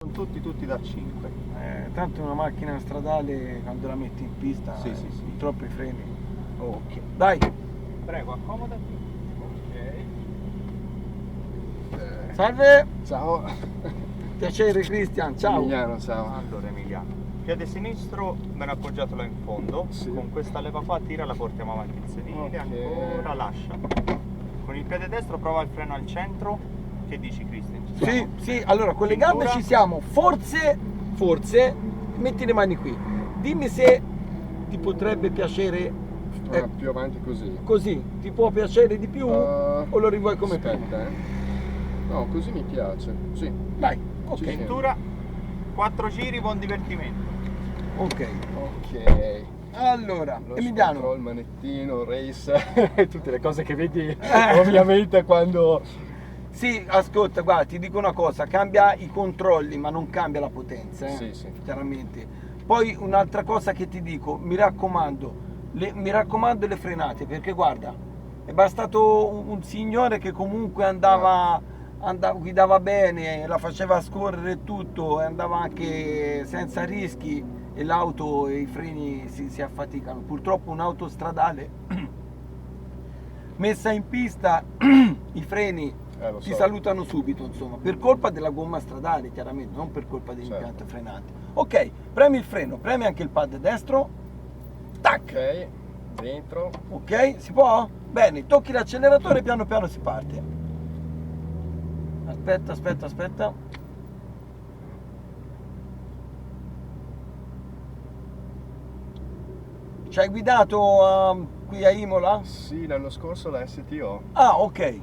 Sono tutti da 5. Tanto una macchina stradale quando la metti in pista, Sì. troppi freni. Ok, dai. Prego, accomodati. Ok. Salve, Ciao. piacere Cristian, ciao. Emiliano, ciao. Allora Emiliano, piede sinistro, ben appoggiatelo in fondo. Sì. Con questa leva qua tira, la portiamo avanti il sedile, Ok. ancora lascia. Con il piede destro prova il freno al centro. Che dici Cristian? Ci Sì, siamo? sì, allora con le Cintura. gambe ci siamo, forse, metti le mani qui. Dimmi se ti potrebbe piacere Più avanti così. così, ti può piacere di più o lo rivuoi come aspetta, prima? No, così mi piace. Sì. Dai, ok, Ci siamo. Cintura, 4 giri, buon divertimento. ok. Ok. Allora, Lo Emiliano, control, manettino, race, tutte le cose che vedi ovviamente quando... sì, ascolta, guarda, ti dico una cosa, cambia i controlli ma non cambia la potenza, Sì. chiaramente. Poi un'altra cosa che ti dico, mi raccomando le frenate, perché guarda, è bastato un signore che comunque guidava bene, la faceva scorrere e tutto, e andava anche senza rischi e l'auto e i freni si affaticano. Purtroppo un'auto stradale messa in pista i freni Lo ti so. salutano subito, insomma, per colpa della gomma stradale, chiaramente, non per colpa dell'impianto frenante. Ok, premi il freno, premi anche il pad destro, tac, Ok, dentro. ok, si può? Bene, tocchi l'acceleratore, piano piano si parte. Aspetta. Ci hai guidato qui a Imola? Sì, l'anno scorso la STO. Ah, ok.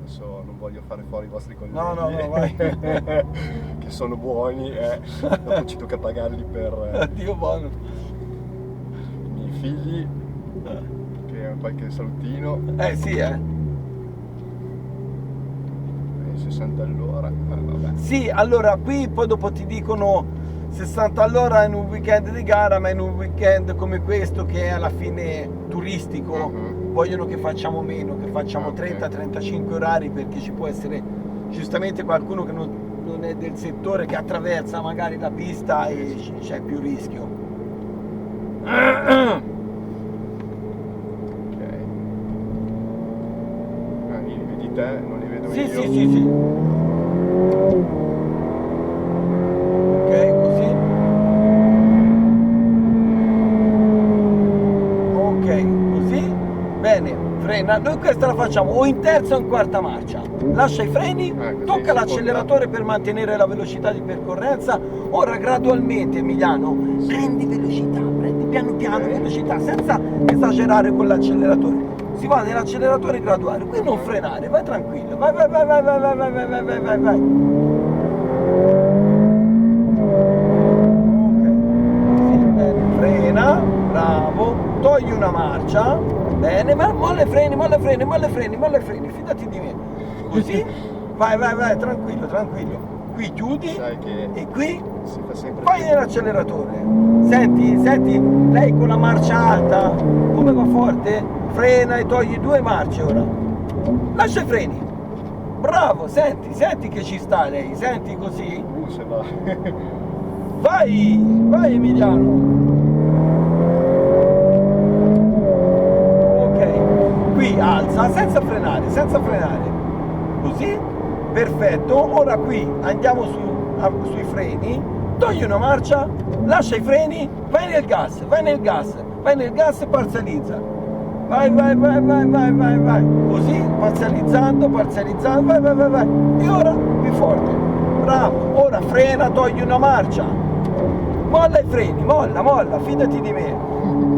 Adesso non voglio fare fuori i vostri colleghi. No, vai. che sono buoni, dopo ci tocca pagarli per Dio buono. i miei figli, che hanno qualche salutino. Sì, 60 all'ora. Vabbè. Sì, allora qui poi dopo ti dicono 60 all'ora in un weekend di gara, ma in un weekend come questo che è alla fine turistico, Mhm. vogliono che facciamo meno, che facciamo Ok. 30-35 orari, perché ci può essere giustamente qualcuno che non è del settore, che attraversa magari la pista e c'è più rischio. Ok. Li vedi te, non li vedo Sì, io. sì. Ok, così. Ok, così. Bene, frena. Noi questa la facciamo o in terza o in quarta marcia. Lascia i freni, Così, tocca seconda. l'acceleratore per mantenere la velocità di percorrenza. Ora gradualmente, Emiliano, prendi velocità, prendi piano piano Ok. velocità, senza esagerare con l'acceleratore. Si va nell'acceleratore graduale, qui non frenare, vai tranquillo, vai. Ok, sì, bene, frena, bravo, togli una marcia, bene, ma molla i freni, fidati di me, così, vai, tranquillo, qui chiudi Sai che e qui si fa sempre vai più. nell'acceleratore, senti, lei con la marcia alta, come va forte, frena e togli 2 marce ora, lascia i freni, bravo, senti che ci sta lei, senti così, Se va. vai Emiliano, ok, qui alza, senza frenare, così, perfetto, ora qui andiamo sui freni, togli una marcia, lascia i freni, vai nel gas e parzializza, vai, così, parzializzando, vai, e ora più forte, bravo, ora frena, togli una marcia, molla i freni, molla, fidati di me,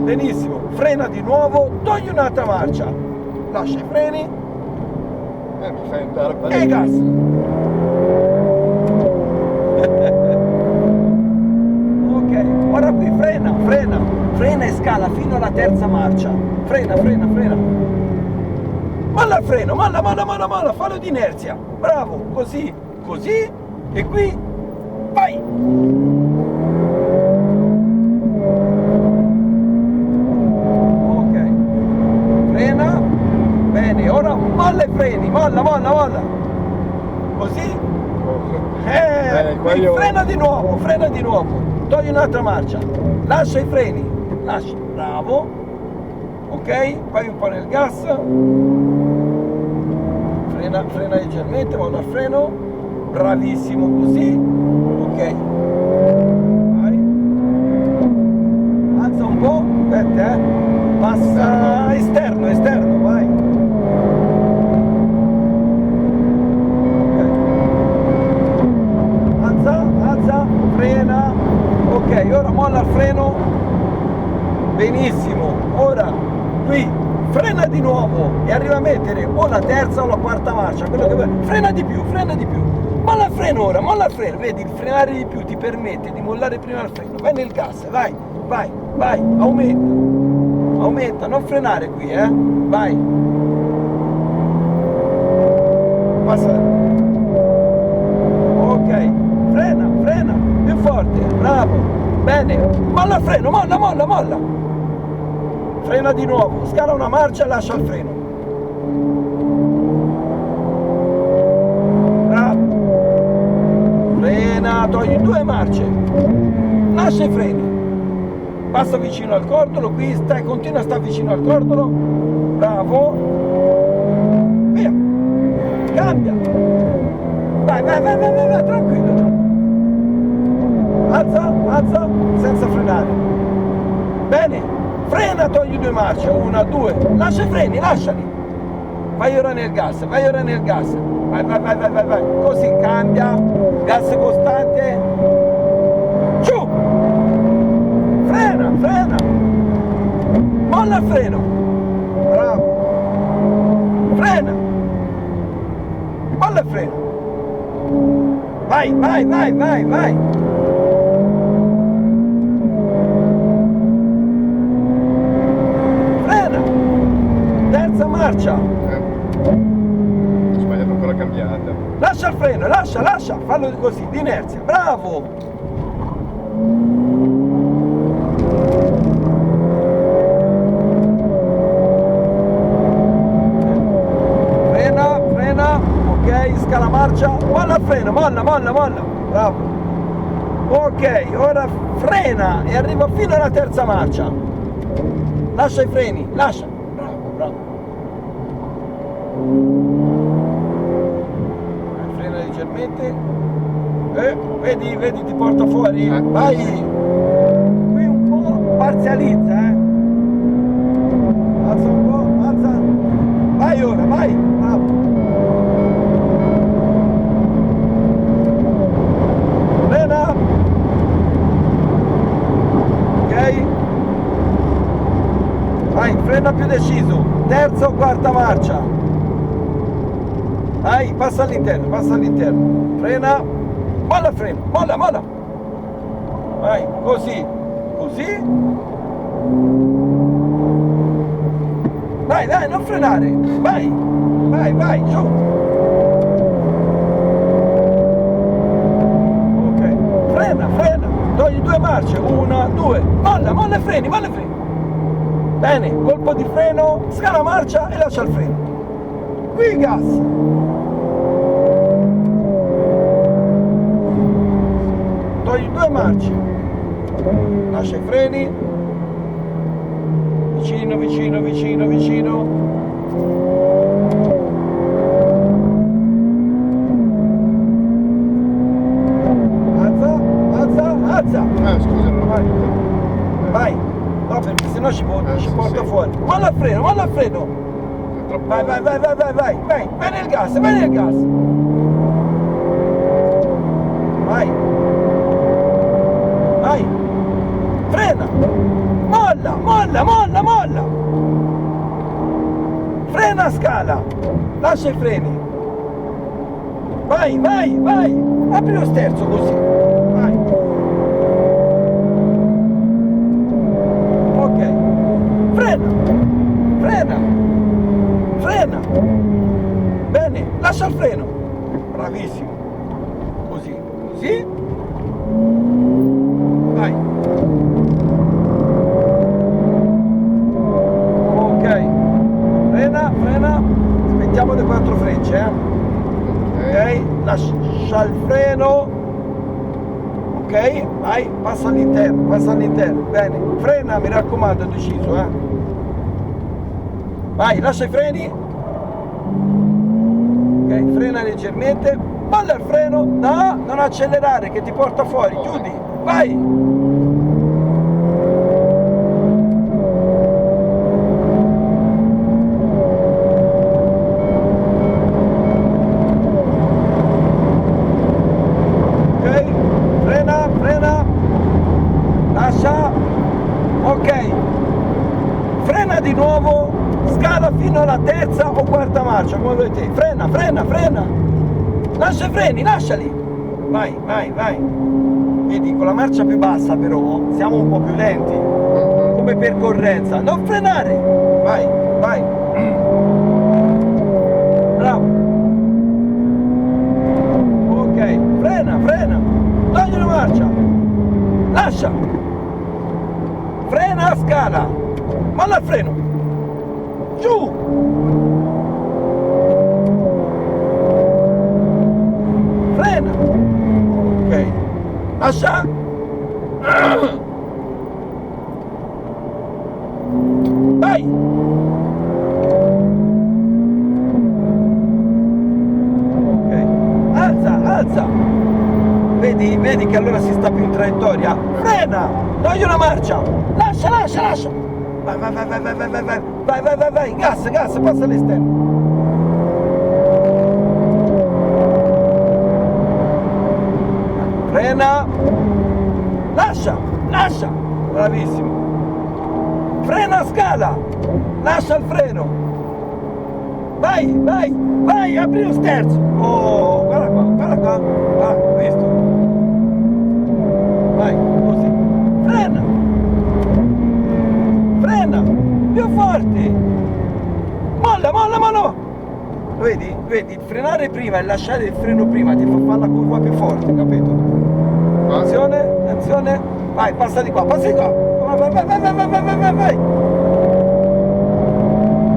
benissimo, frena di nuovo, togli un'altra marcia, lascia i freni Mi fai andare a e gas. Ok, ora qui frena e scala fino alla terza marcia, frena, molla il freno, molla, fallo di inerzia, bravo, così, e qui, vai, ok, frena, bene, ora molla i freni, molla, così, Qua qui io- frena di nuovo, togli un'altra marcia, lascia i freni, lascia, bravo, ok, vai un po' nel gas, frena leggermente, molla al freno, bravissimo così, ok, vai, alza un po', aspetta, passa esterno, vai. Alza, frena, ok, ora molla il freno, benissimo, ora qui frena di nuovo e arriva a mettere o la terza o la quarta marcia, quello che vuoi, frena di più, molla il freno ora, vedi, il frenare di più ti permette di mollare prima il freno, vai nel gas, vai, aumenta, non frenare qui, vai, passa. Ok, frena, più forte, bravo, bene, molla il freno, molla, frena di nuovo, scala una marcia e lascia il freno, bravo, frena, togli 2 marce, lascia i freni, passa vicino al cordolo, qui continua a stare vicino al cordolo, bravo, via, cambia, vai, tranquillo, alza, senza frenare, bene, frena, togli 2 marce, 1, 2, lascia i freni, lasciali, vai ora nel gas, vai, così cambia, gas costante, giù, frena, molla il freno, bravo, frena, molla il freno, vai, frena, terza marcia, Ho sbagliato ancora cambiata. lascia il freno, lascia, fallo così, di inerzia, bravo, frena, ok, scala marcia, molla il freno, molla, bravo, ok, ora frena e arriva fino alla terza marcia, lascia i freni, lascia, bravo, frena leggermente, vedi ti porta fuori, vai, qui un po' parzializza, alza un po', vai ora, vai, bravo, frena, ok, vai, frena più deciso, terza o quarta marcia, vai, passa all'interno, frena, molla il freno, molla, vai, così, vai, non frenare, vai, giù, ok, frena, togli 2 marce, 1, 2, molla i freni, bene, colpo di freno, scala marcia e lascia il freno, qui gas, togli 2 marce, lascia i freni, vicino, alza, Scusa, vai, no, perché sennò ci porta fuori, molla il freno, troppo. vai nel gas, vai, frena, molla, frena, scala, lascia i freni, vai, apri lo sterzo così, vai, ok, frena, bene, lascia il freno, bravissimo, così, vai, ok, frena, aspettiamo le 4 frecce, ok, lascia lascia il freno, ok, vai, passa all'interno, bene, frena, mi raccomando, è deciso, vai, lascia i freni, ok, frena leggermente, molla il freno, no, non accelerare che ti porta fuori, chiudi, vai. Ok, frena di nuovo, scala fino alla terza o quarta marcia, come volete, frena, lascia i freni, lasciali, vai, vedi, con la marcia più bassa però siamo un po' più lenti, come percorrenza, non frenare, vai, bravo, ok, frena, togli una marcia, lascia, frena, scala, molla il freno, giù, frena, ok, lascia, vai, ok, alza, vedi che allora si sta più in traiettoria, frena, togli una marcia, lascia, vai, gas, passa all'esterno, frena, lascia, bravissimo, frena, scala, lascia il freno, vai, apri lo sterzo, oh, guarda qua, visto, vai, così, frena, più forte, molla, vedi, frenare prima e lasciare il freno prima ti fa fare la curva più forte, capito? Attenzione, vai, passa di qua, vai,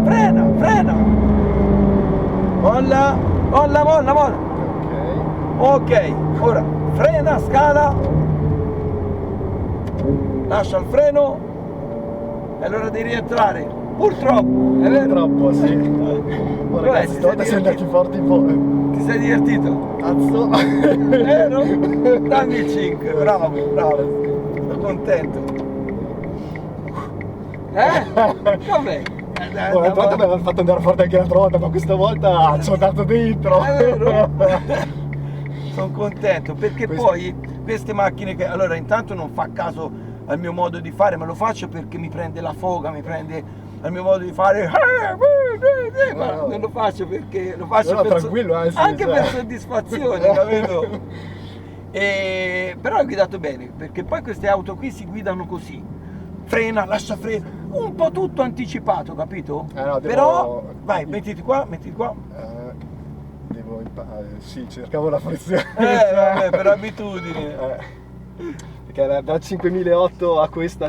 frena, molla, ok, ora, frena, scala, lascia il freno, è l'ora di rientrare, purtroppo, è vero? Purtroppo, sì. Oh, ragazzi, stavolta siamo andati forti un po'. Ti sei divertito? Cazzo. Vero? Dammi il 5, bravo, sono contento. Com'è? L'altra volta mi avevano fatto andare forte anche l'altra volta, ma questa volta ci ho dato dentro. È vero? Sono contento perché poi queste macchine che allora intanto non fa caso al mio modo di fare, ma lo faccio perché mi prende la foga, mi prende al mio modo di fare, ma non lo faccio perché lo faccio no, per tranquillo, anche cioè. per soddisfazione, capito? Però ho guidato bene, perché poi queste auto qui si guidano così, frena, lascia freno, un po' tutto anticipato, capito? No, Però vai, mettiti qua. Devo imparare, sì, cercavo la frizione. Vabbè, per abitudine. Perché da 5008 a questa